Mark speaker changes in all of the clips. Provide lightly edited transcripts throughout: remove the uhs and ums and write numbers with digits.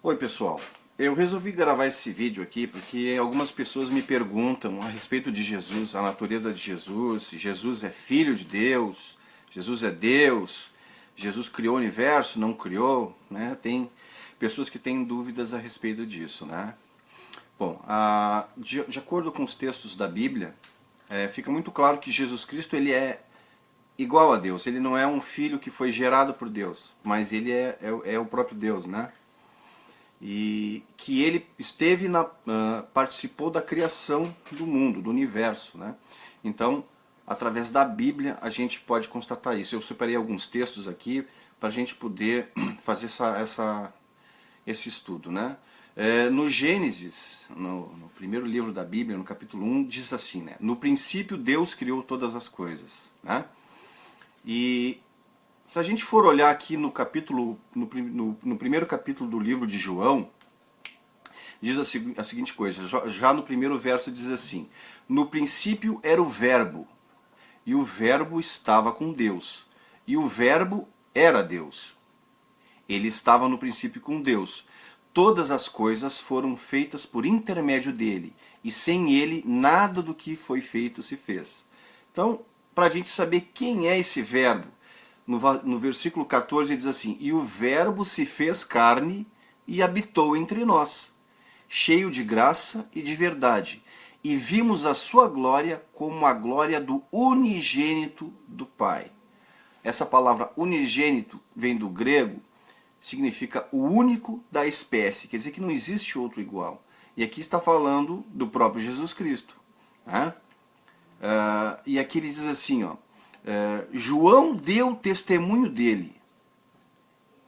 Speaker 1: Oi pessoal, eu resolvi gravar esse vídeo aqui porque algumas pessoas me perguntam a respeito de Jesus, a natureza de Jesus, se Jesus é filho de Deus, Jesus é Deus, Jesus criou o universo, não criou, né? Tem pessoas que têm dúvidas a respeito disso, né? Bom, de acordo com os textos da Bíblia, fica muito claro que Jesus Cristo ele é igual a Deus, ele não é um filho que foi gerado por Deus, mas ele é o próprio Deus, né? E que ele esteve participou da criação do mundo, do universo, né? Então, através da Bíblia, a gente pode constatar isso. Eu separei alguns textos aqui para a gente poder fazer esse estudo, né? No Gênesis, no primeiro livro da Bíblia, no capítulo 1, diz assim, né? No princípio Deus criou todas as coisas, né? E se a gente for olhar aqui no capítulo, no primeiro capítulo do livro de João, diz a seguinte coisa, já no primeiro verso diz assim: no princípio era o verbo, e o verbo estava com Deus, e o verbo era Deus. Ele estava no princípio com Deus. Todas as coisas foram feitas por intermédio dele, e sem ele nada do que foi feito se fez. Então, para a gente saber quem é esse verbo, no versículo 14 diz assim: e o verbo se fez carne e habitou entre nós, cheio de graça e de verdade, e vimos a sua glória como a glória do unigênito do Pai. Essa palavra unigênito vem do grego, significa o único da espécie, quer dizer que não existe outro igual. E aqui está falando do próprio Jesus Cristo, né? E aqui ele diz assim, ó, João deu testemunho dele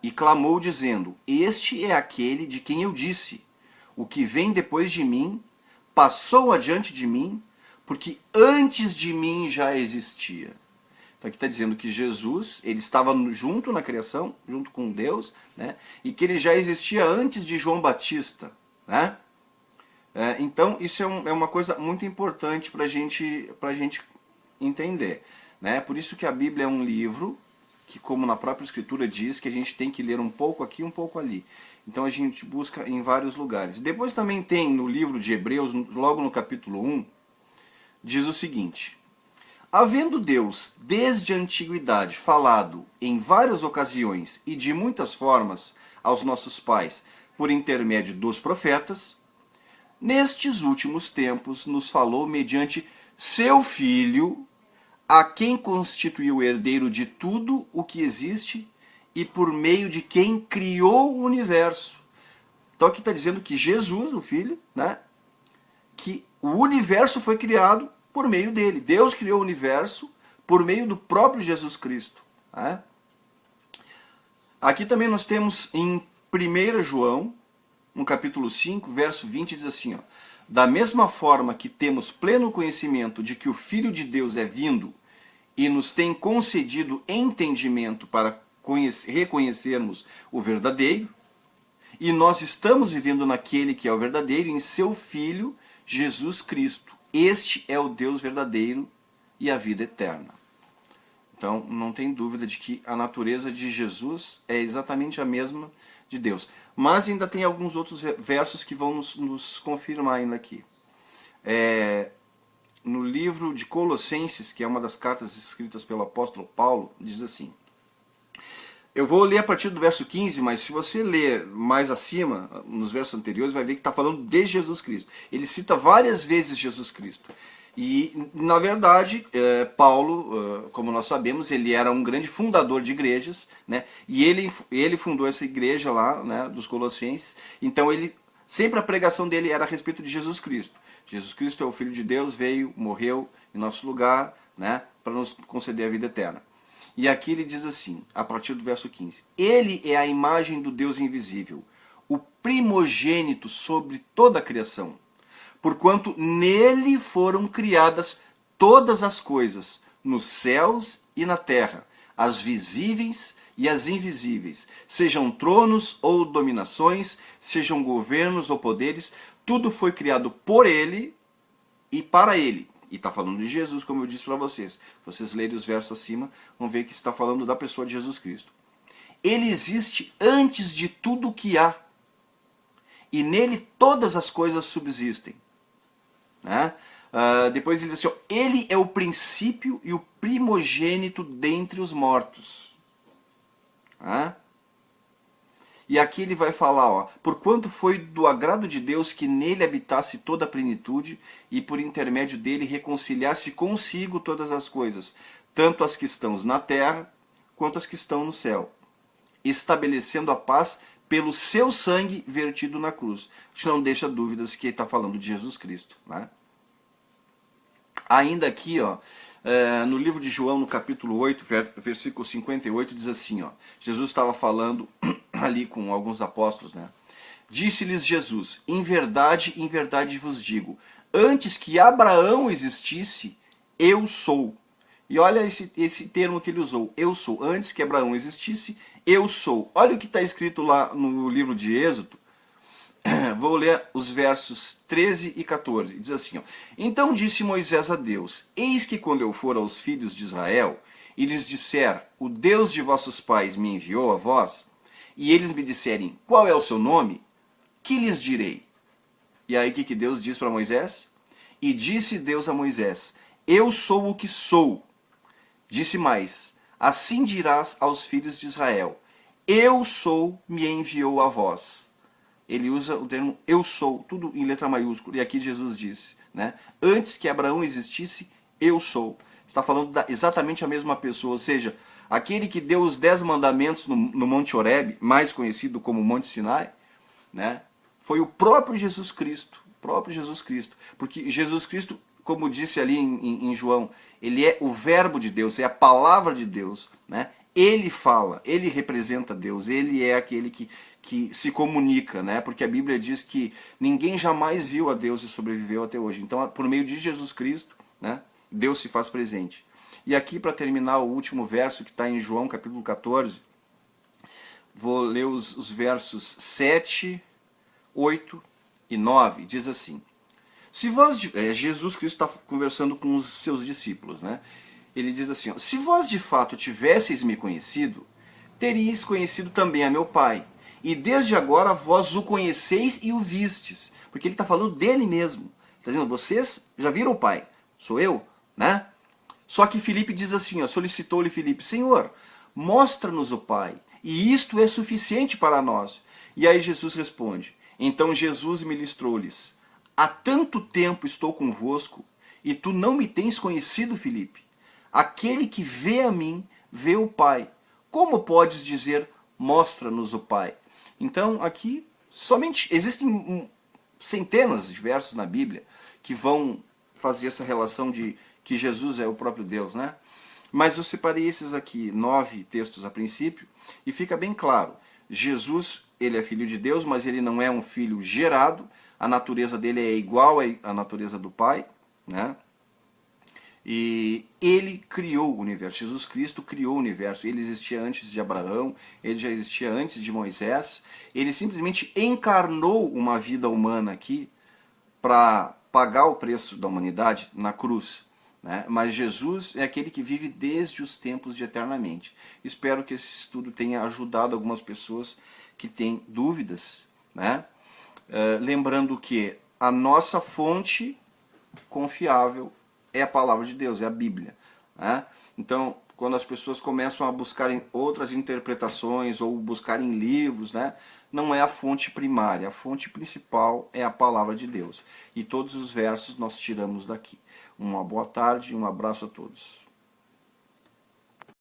Speaker 1: e clamou dizendo: este é aquele de quem eu disse, o que vem depois de mim passou adiante de mim, porque antes de mim já existia. Então aqui está dizendo que Jesus, ele estava junto na criação, junto com Deus, né? E que ele já existia antes de João Batista, né? Então isso é uma coisa muito importante para a gente entender, né? Por isso que a Bíblia é um livro que, como na própria Escritura diz, que a gente tem que ler um pouco aqui e um pouco ali. Então a gente busca em vários lugares. Depois também tem no livro de Hebreus, logo no capítulo 1, diz o seguinte: havendo Deus, desde a antiguidade, falado em várias ocasiões e de muitas formas aos nossos pais por intermédio dos profetas, nestes últimos tempos nos falou mediante seu Filho, a quem constituiu herdeiro de tudo o que existe e por meio de quem criou o universo. Então aqui está dizendo que Jesus, o Filho, né, que o universo foi criado por meio dele. Deus criou o universo por meio do próprio Jesus Cristo, né? Aqui também nós temos em 1 João, no capítulo 5, verso 20, diz assim, ó, da mesma forma que temos pleno conhecimento de que o Filho de Deus é vindo e nos tem concedido entendimento para reconhecermos o verdadeiro, e nós estamos vivendo naquele que é o verdadeiro, em seu Filho, Jesus Cristo. Este é o Deus verdadeiro e a vida eterna. Então, não tem dúvida de que a natureza de Jesus é exatamente a mesma de Deus. Mas ainda tem alguns outros versos que vão nos confirmar ainda aqui. No livro de Colossenses, que é uma das cartas escritas pelo apóstolo Paulo, diz assim: eu vou ler a partir do verso 15, mas se você ler mais acima, nos versos anteriores, vai ver que está falando de Jesus Cristo. Ele cita várias vezes Jesus Cristo. E, na verdade, Paulo, como nós sabemos, ele era um grande fundador de igrejas, né? E ele fundou essa igreja lá, né, dos Colossenses. Então, sempre a pregação dele era a respeito de Jesus Cristo. Jesus Cristo é o Filho de Deus, veio, morreu em nosso lugar, né, para nos conceder a vida eterna. E aqui ele diz assim, a partir do verso 15: ele é a imagem do Deus invisível, o primogênito sobre toda a criação, porquanto nele foram criadas todas as coisas, nos céus e na terra, as visíveis e as invisíveis, sejam tronos ou dominações, sejam governos ou poderes, tudo foi criado por ele e para ele. E está falando de Jesus, como eu disse para vocês. Se vocês lerem os versos acima, vão ver que está falando da pessoa de Jesus Cristo. Ele existe antes de tudo o que há. e nele todas as coisas subsistem. Né? Depois ele diz assim, ó, ele é o princípio e o primogênito dentre os mortos. Né? E aqui ele vai falar, ó, porquanto foi do agrado de Deus que nele habitasse toda a plenitude e por intermédio dele reconciliasse consigo todas as coisas, tanto as que estão na terra quanto as que estão no céu, estabelecendo a paz pelo seu sangue vertido na cruz. A gente não deixa dúvidas que ele está falando de Jesus Cristo. Né? Ainda aqui, ó, no livro de João, no capítulo 8, versículo 58, diz assim, ó, Jesus estava falando ali com alguns apóstolos, né? Disse-lhes Jesus, em verdade vos digo, antes que Abraão existisse, eu sou. E olha esse termo que ele usou, eu sou. Antes que Abraão existisse, eu sou. Olha o que está escrito lá no livro de Êxodo. Vou ler os versos 13 e 14. Diz assim, ó, então disse Moisés a Deus, eis que quando eu for aos filhos de Israel, e lhes disser, o Deus de vossos pais me enviou a vós, e eles me disserem, qual é o seu nome? Que lhes direi? E aí o que Deus diz para Moisés? E disse Deus a Moisés, eu sou o que sou. Disse mais, assim dirás aos filhos de Israel, eu sou, me enviou a vós. Ele usa o termo eu sou, tudo em letra maiúscula. E aqui Jesus disse, né? Antes que Abraão existisse, eu sou. Está falando exatamente a mesma pessoa, ou seja, aquele que deu os 10 mandamentos no Monte Horebe, mais conhecido como Monte Sinai, né? Foi o próprio Jesus Cristo. Porque Jesus Cristo, como disse ali em João, ele é o verbo de Deus, é a palavra de Deus, né? Ele fala, ele representa Deus, ele é aquele que se comunica, né? Porque a Bíblia diz que ninguém jamais viu a Deus e sobreviveu até hoje. Então, por meio de Jesus Cristo, né, Deus se faz presente. E aqui, para terminar, o último verso que está em João, capítulo 14, vou ler os versos 7, 8 e 9, diz assim, se vós, Jesus Cristo está conversando com os seus discípulos, né? Ele diz assim, ó, se vós de fato tivesseis me conhecido, teríeis conhecido também a meu Pai. E desde agora vós o conheceis e o vistes. Porque ele está falando dele mesmo. Está dizendo, vocês já viram o Pai, sou eu, né? Só que Filipe diz assim, ó, solicitou-lhe Filipe, Senhor, mostra-nos o Pai, e isto é suficiente para nós. E aí Jesus responde, então Jesus ministrou-lhes, há tanto tempo estou convosco, e tu não me tens conhecido, Filipe? Aquele que vê a mim, vê o Pai. Como podes dizer, mostra-nos o Pai? Então, aqui, somente existem centenas de versos na Bíblia que vão fazer essa relação de que Jesus é o próprio Deus, né? Mas eu separei esses aqui, 9 textos a princípio, e fica bem claro. Jesus, ele é filho de Deus, mas ele não é um filho gerado. A natureza dele é igual à natureza do Pai, né? E ele criou o universo, Jesus Cristo criou o universo, ele existia antes de Abraão, ele já existia antes de Moisés, ele simplesmente encarnou uma vida humana aqui para pagar o preço da humanidade na cruz. Né? Mas Jesus é aquele que vive desde os tempos de eternamente. Espero que esse estudo tenha ajudado algumas pessoas que têm dúvidas. Né? Lembrando que a nossa fonte confiável é a palavra de Deus, é a Bíblia. Né? Então, quando as pessoas começam a buscarem outras interpretações ou buscarem livros, né, não é a fonte primária, a fonte principal é a palavra de Deus. E todos os versos nós tiramos daqui. Uma boa tarde e um abraço a todos.